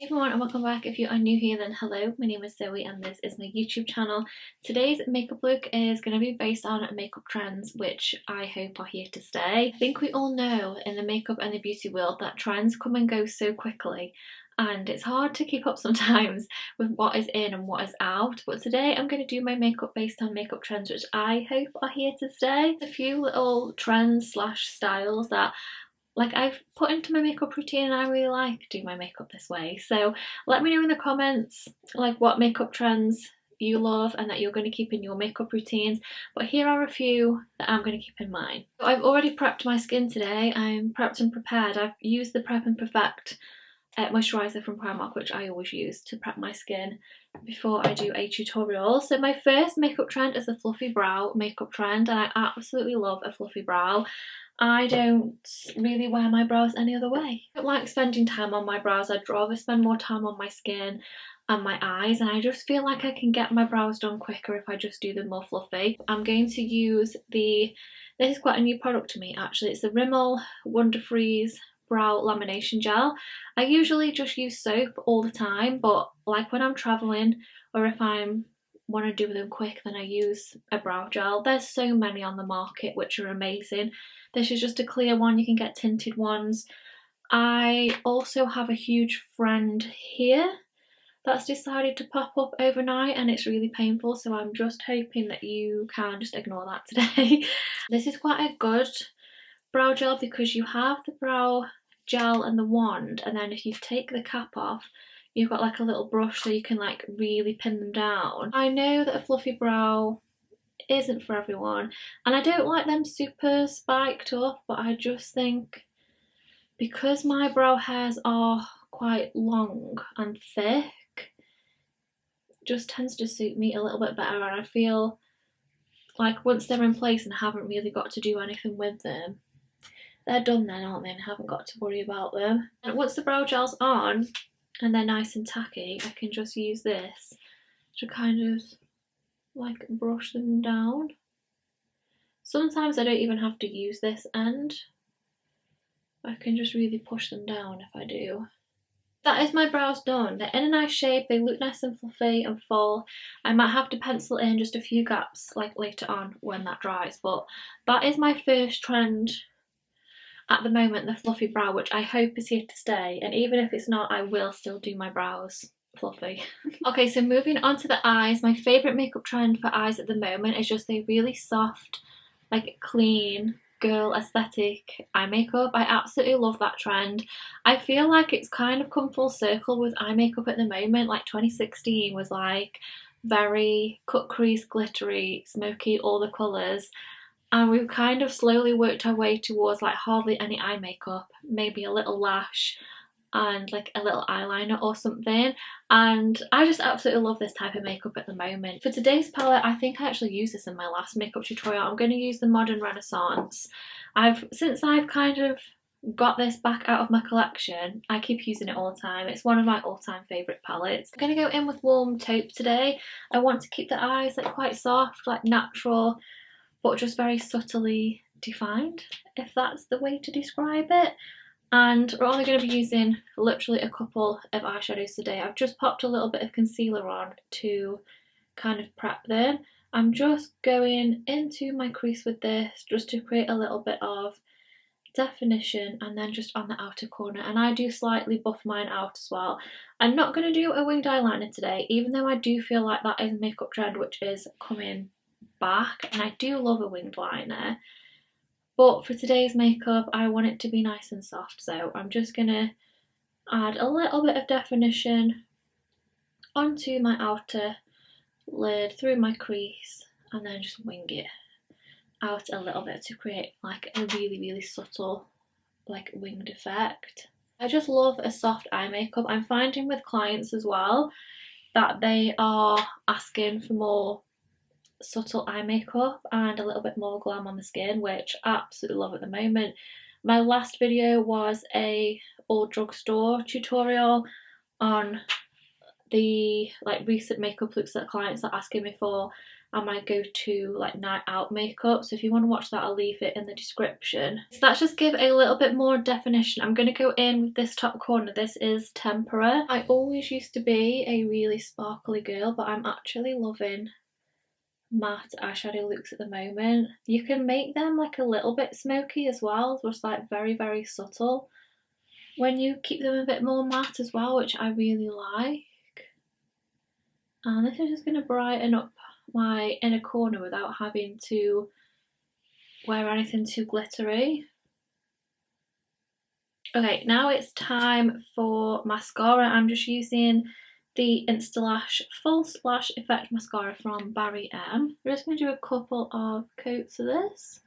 Hey everyone and welcome back. If you are new here then hello, my name is Zoe and this is my YouTube channel. Today's makeup look is going to be based on makeup trends which I hope are here to stay. I think we all know in the makeup and the beauty world that trends come and go so quickly and it's hard to keep up sometimes with what is in and what is out, but today I'm going to do my makeup based on makeup trends which I hope are here to stay. A few little trends slash styles that I've put into my makeup routine and I really like doing my makeup this way. So let me know in the comments what makeup trends you love and that you're going to keep in your makeup routines, but here are a few that I'm going to keep in mind. So I've already prepped my skin today. I'm prepped and prepared. I've used the Prep and Perfect moisturiser from Primark, which I always use to prep my skin before I do a tutorial. So my first makeup trend is a fluffy brow makeup trend and I absolutely love a fluffy brow. I don't really wear my brows any other way. I don't like spending time on my brows. I'd rather spend more time on my skin and my eyes, and I just feel like I can get my brows done quicker if I just do them more fluffy. I'm going to use this is quite a new product to me actually. It's the Rimmel Wonder Freeze brow lamination gel. I usually just use soap all the time, but when I'm traveling or if I'm want to do them quick, then I use a brow gel. There's so many on the market which are amazing. This is just a clear one. You can get tinted ones. I also have a huge friend here that's decided to pop up overnight and it's really painful, so I'm just hoping that you can just ignore that today. This is quite a good brow gel because you have the brow gel and the wand, and then if you take the cap off you've got a little brush so you can really pin them down. I know that a fluffy brow isn't for everyone and I don't like them super spiked up, but I just think because my brow hairs are quite long and thick, it just tends to suit me a little bit better, and I feel like once they're in place and I haven't really got to do anything with them, they're done then, aren't they, and I haven't got to worry about them. And once the brow gel's on and they're nice and tacky, I can just use this to kind of brush them down. Sometimes I don't even have to use this end. I can just really push them down if I do. That is my brows done. They're in a nice shape, they look nice and fluffy and full. I might have to pencil in just a few gaps later on when that dries, but that is my first trend at the moment, the fluffy brow, which I hope is here to stay, and even if it's not, I will still do my brows fluffy. Okay, so moving on to the eyes, my favourite makeup trend for eyes at the moment is just a really soft, clean girl aesthetic eye makeup. I absolutely love that trend. I feel like it's kind of come full circle with eye makeup at the moment. 2016 was very cut crease, glittery, smoky, all the colours. And we've kind of slowly worked our way towards hardly any eye makeup, maybe a little lash and a little eyeliner or something, and I just absolutely love this type of makeup at the moment. For today's palette, I think I actually used this in my last makeup tutorial. I'm going to use the Modern Renaissance. Since I've kind of got this back out of my collection, I keep using it all the time. It's one of my all-time favourite palettes. I'm going to go in with Warm Taupe today. I want to keep the eyes quite soft, natural, but just very subtly defined, if that's the way to describe it. And we're only going to be using literally a couple of eyeshadows today. I've just popped a little bit of concealer on to kind of prep them. I'm just going into my crease with this just to create a little bit of definition, and then just on the outer corner, and I do slightly buff mine out as well. I'm not going to do a winged eyeliner today, even though I do feel like that is a makeup trend which is coming back and I do love a winged liner, but for today's makeup I want it to be nice and soft, so I'm just gonna add a little bit of definition onto my outer lid through my crease and then just wing it out a little bit to create a really subtle winged effect. I just love a soft eye makeup. I'm finding with clients as well that they are asking for more subtle eye makeup and a little bit more glam on the skin, which I absolutely love at the moment. My last video was a old drugstore tutorial on the recent makeup looks that clients are asking me for, and my go-to like night out makeup, so if you want to watch that I'll leave it in the description. So that's just give a little bit more definition. I'm going to go in with this top corner. This is Tempera. I always used to be a really sparkly girl, but I'm actually loving matte eyeshadow looks at the moment. You can make them like a little bit smoky as well, just like very subtle when you keep them a bit more matte as well, which I really like. And this is just going to brighten up my inner corner without having to wear anything too glittery. Okay, now it's time for mascara. I'm just using the Instalash False Lash Effect Mascara from Barry M. We're just going to do a couple of coats of this.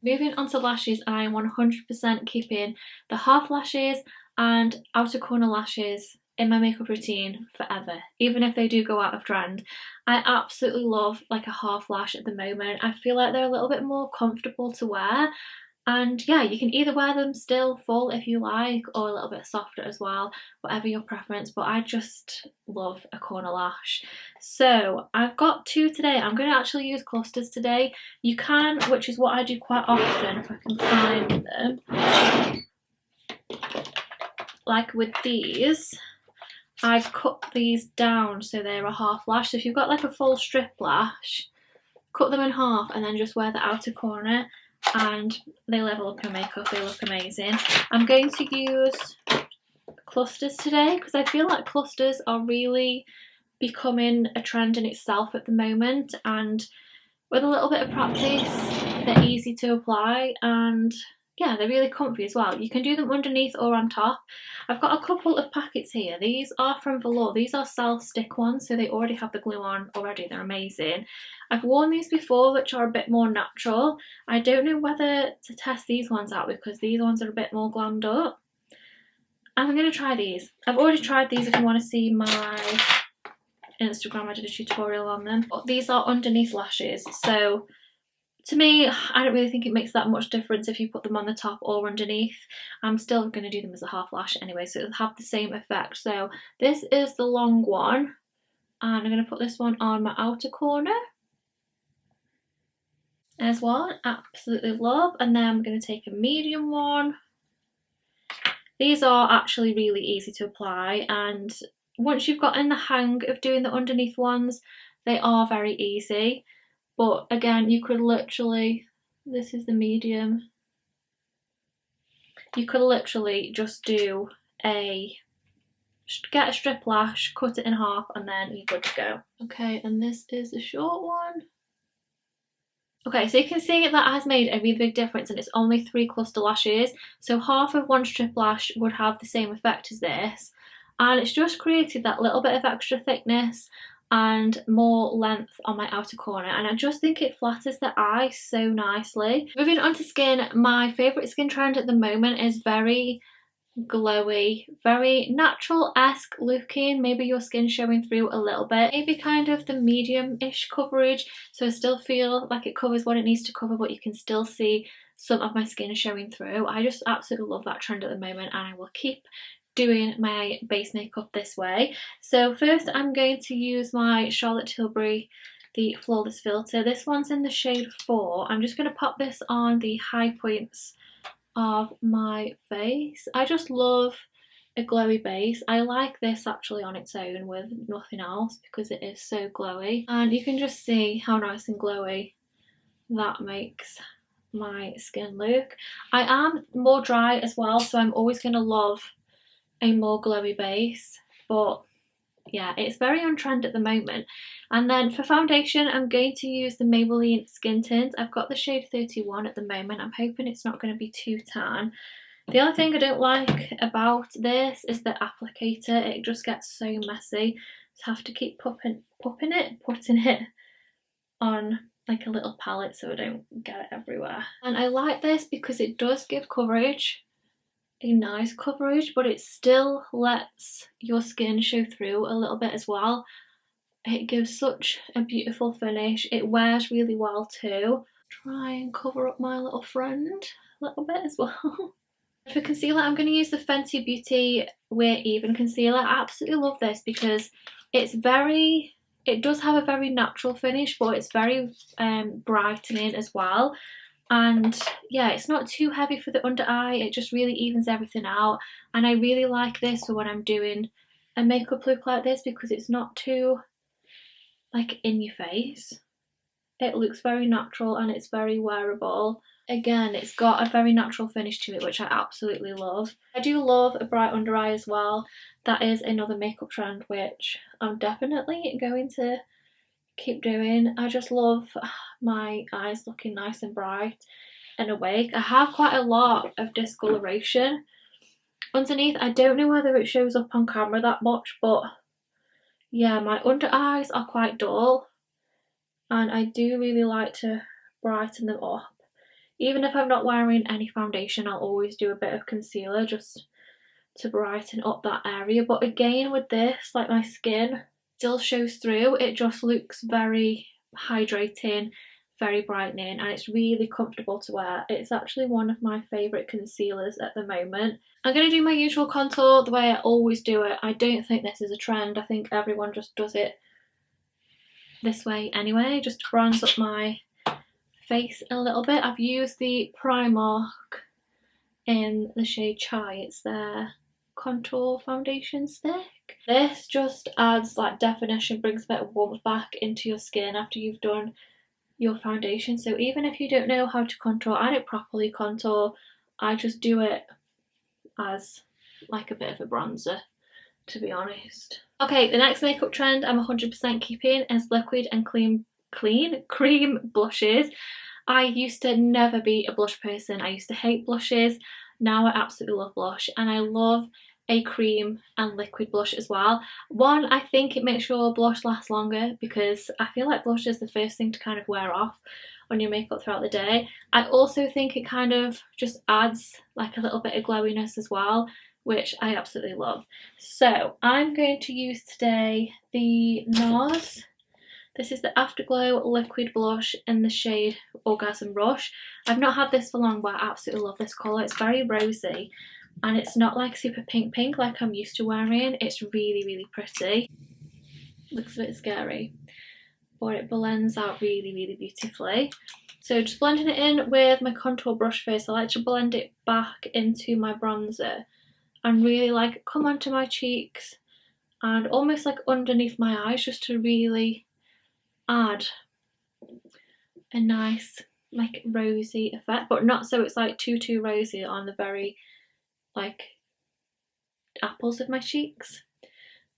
Moving on to lashes, I am 100% keeping the half lashes and outer corner lashes in my makeup routine forever, even if they do go out of trend. I absolutely love like a half lash at the moment. I feel like they're a little bit more comfortable to wear, and yeah, you can either wear them still full if you like, or a little bit softer as well, whatever your preference, but I just love a corner lash. So I've got two today. I'm going to actually use clusters today. You can, which is what I do quite often if I can find them, like with these, I've cut these down so they're a half lash. So if you've got like a full strip lash, cut them in half and then just wear the outer corner, and they level up your makeup. They look amazing. I'm going to use clusters today because I feel like clusters are really becoming a trend in itself at the moment, and with a little bit of practice they're easy to apply, and yeah, they're really comfy as well. You can do them underneath or on top. I've got a couple of packets here. These are from Velour. These are self-stick ones, so they already have the glue on already. They're amazing. I've worn these before, which are a bit more natural. I don't know whether to test these ones out because these ones are a bit more glammed up. I'm going to try these. I've already tried these if you want to see my Instagram. I did a tutorial on them. But these are underneath lashes, so to me, I don't really think it makes that much difference if you put them on the top or underneath. I'm still going to do them as a half lash anyway, so it'll have the same effect. So this is the long one, and I'm going to put this one on my outer corner. There's one, absolutely love. And then I'm going to take a medium one. These are actually really easy to apply, and once you've gotten the hang of doing the underneath ones, they are very easy. But again, you could literally, this is the medium, you could literally just do get a strip lash, cut it in half, and then you're good to go. Okay, and this is the short one. Okay, so you can see that has made a really big difference, and it's only 3 cluster lashes, so half of one strip lash would have the same effect as this, and it's just created that little bit of extra thickness and more length on my outer corner, and I just think it flatters the eye so nicely. Moving on to skin, my favourite skin trend at the moment is very glowy, very natural-esque looking, maybe your skin showing through a little bit, maybe kind of the medium-ish coverage, so I still feel like it covers what it needs to cover, but you can still see some of my skin showing through. I just absolutely love that trend at the moment, and I will keep doing my base makeup this way. So first I'm going to use my Charlotte Tilbury, the Flawless Filter. This one's in the shade 4. I'm just going to pop this on the high points of my face. I just love a glowy base. I like this actually on its own with nothing else because it is so glowy, and you can just see how nice and glowy that makes my skin look. I am more dry as well, so I'm always going to love a more glowy base, but yeah, it's very on trend at the moment. And then for foundation, I'm going to use the Maybelline Skin Tint. I've got the shade 31 at the moment. I'm hoping it's not going to be too tan. The other thing I don't like about this is the applicator. It just gets so messy. So I have to keep putting it on like a little palette so I don't get it everywhere. And I like this because it does give coverage, a nice coverage, but it still lets your skin show through a little bit as well. It gives such a beautiful finish. It wears really well too. Try and cover up my little friend a little bit as well. For concealer, I'm going to use the Fenty Beauty Wear Even concealer. I absolutely love this because it's very It does have a very natural finish, but it's very brightening as well. And yeah, it's not too heavy for the under eye, it just really evens everything out. And I really like this for when I'm doing a makeup look like this, because it's not too like in your face. It looks very natural and it's very wearable. Again, it's got a very natural finish to it, which I absolutely love. I do love a bright under eye as well. That is another makeup trend which I'm definitely going to keep doing. I just love my eyes looking nice and bright and awake. I have quite a lot of discoloration underneath. I don't know whether it shows up on camera that much, but yeah, my under eyes are quite dull and I do really like to brighten them up. Even if I'm not wearing any foundation, I'll always do a bit of concealer just to brighten up that area. But again, with this, like, my skin still shows through. It just looks very hydrating, very brightening, and it's really comfortable to wear. It's actually one of my favourite concealers at the moment. I'm going to do my usual contour the way I always do it. I don't think this is a trend. I think everyone just does it this way anyway, just to bronze up my face a little bit. I've used the Primark in the shade Chai. It's their contour foundation stick. This just adds like definition, brings a bit of warmth back into your skin after you've done your foundation. So even if you don't know how to contour, I don't properly contour, I just do it as like a bit of a bronzer, to be honest. Okay, the next makeup trend I'm 100% keeping is liquid and cream blushes. I used to never be a blush person. I used to hate blushes. Now I absolutely love blush, and I love a cream and liquid blush as well. One, I think it makes your blush last longer, because I feel like blush is the first thing to kind of wear off on your makeup throughout the day. I also think it kind of just adds like a little bit of glowiness as well, which I absolutely love. So I'm going to use today the NARS. This is the Afterglow Liquid Blush in the shade Orgasm Rush. I've not had this for long, but I absolutely love this colour. It's very rosy, and it's not like super pink like I'm used to wearing. It's really, really pretty. Looks a bit scary, but it blends out really, really beautifully. So just blending it in with my contour brush first. I like to blend it back into my bronzer and really like come onto my cheeks and almost like underneath my eyes, just to really add a nice like rosy effect, but not so it's like too rosy on the very like apples of my cheeks.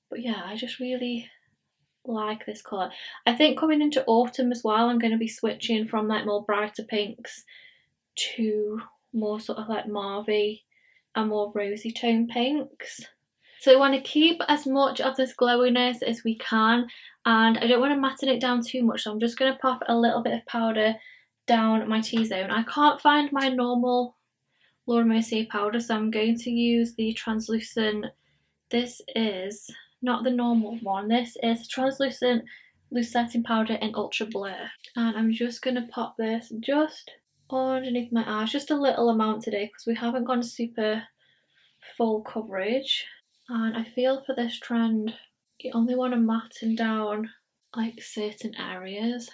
But yeah, I just really like this colour. I think coming into autumn as well, I'm going to be switching from like more brighter pinks to more sort of like mauvey and more rosy tone pinks. So we want to keep as much of this glowiness as we can, and I don't want to matten it down too much, so I'm just going to pop a little bit of powder down my T-zone. I can't find my normal Laura Mercier powder, so I'm going to use the translucent. This is not the normal one, this is translucent loose setting powder in Ultra Blur, and I'm just going to pop this just underneath my eyes, just a little amount today because we haven't gone super full coverage. And I feel for this trend you only want to matten down like certain areas.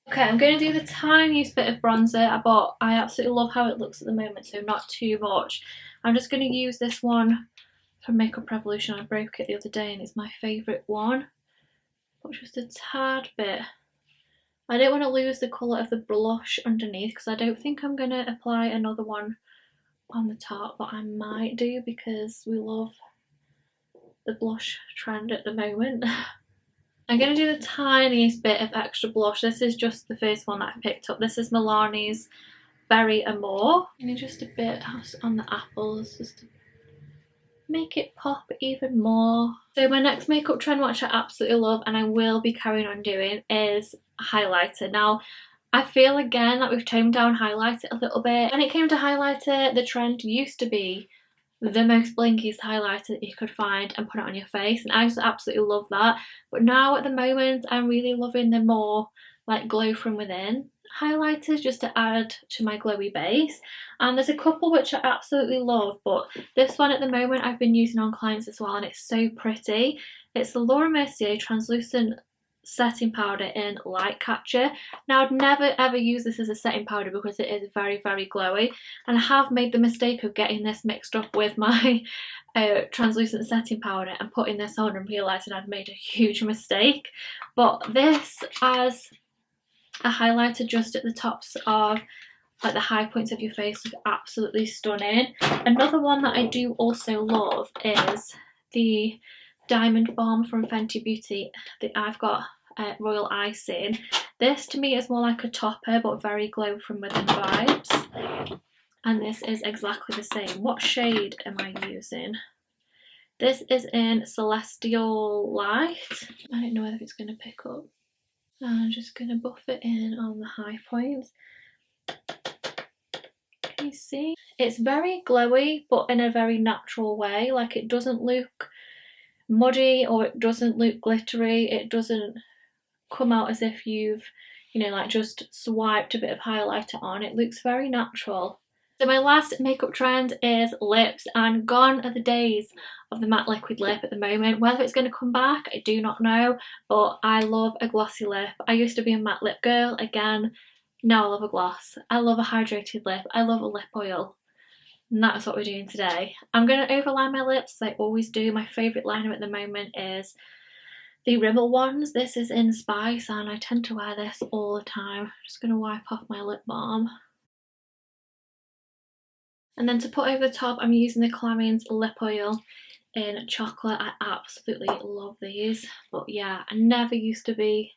Okay, I'm going to do the tiniest bit of bronzer, but I absolutely love how it looks at the moment, so not too much. I'm just going to use this one from Makeup Revolution. I broke it the other day and it's my favourite one. But just a tad bit. I don't want to lose the colour of the blush underneath because I don't think I'm going to apply another one on the top, but I might do because we love the blush trend at the moment. I'm going to do the tiniest bit of extra blush. This is just the first one that I picked up. This is Milani's Berry Amore. And just a bit on the apples just to make it pop even more. So my next makeup trend, which I absolutely love and I will be carrying on doing, is highlighter. Now I feel again that we've toned down highlighter a little bit. When it came to highlighter, the trend used to be the most blinkiest highlighter that you could find and put it on your face, and I just absolutely love that. But now at the moment I'm really loving the more like glow from within highlighters just to add to my glowy base, and there's a couple which I absolutely love, but this one at the moment I've been using on clients as well and it's so pretty. It's the Laura Mercier Translucent setting powder in Light Catcher. Now I'd never ever use this as a setting powder because it is very, very glowy, and I have made the mistake of getting this mixed up with my translucent setting powder and putting this on and realising I'd made a huge mistake. But this as a highlighter just at the tops of like the high points of your face look absolutely stunning. Another one that I do also love is the Diamond Bomb from Fenty Beauty that I've got Royal Icing. This to me is more like a topper but very glow from within vibes. And this is exactly the same. What shade am I using? This is in Celestial Light. I don't know whether it's going to pick up. I'm just going to buff it in on the high points. Can you see? It's very glowy but in a very natural way. Like, it doesn't look muddy or it doesn't look glittery. It doesn't come out as if you've, you know, like just swiped a bit of highlighter on. It looks very natural. So my last makeup trend is lips, and gone are the days of the matte liquid lip at the moment. Whether it's going to come back, I do not know, but I love a glossy lip. I used to be a matte lip girl. Again, now I love a gloss. I love a hydrated lip. I love a lip oil. And that's what we're doing today. I'm going to overline my lips as I always do. My favourite liner at the moment is the Rimmel ones. This is in Spice and I tend to wear this all the time. I'm just going to wipe off my lip balm. And then to put over the top, I'm using the Clarins lip oil in chocolate. I absolutely love these. But yeah, I never used to be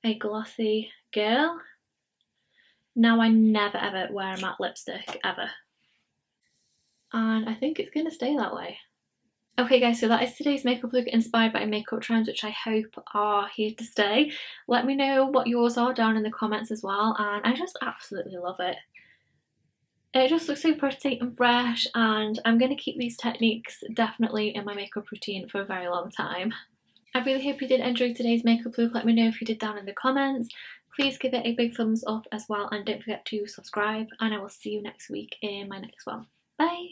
a glossy girl. Now I never ever wear a matte lipstick, ever. And I think it's going to stay that way. Okay guys, so that is today's makeup look inspired by makeup trends, which I hope are here to stay. Let me know what yours are down in the comments as well, and I just absolutely love it. It just looks so pretty and fresh, and I'm going to keep these techniques definitely in my makeup routine for a very long time. I really hope you did enjoy today's makeup look. Let me know if you did down in the comments. Please give it a big thumbs up as well, and don't forget to subscribe, and I will see you next week in my next one. Bye!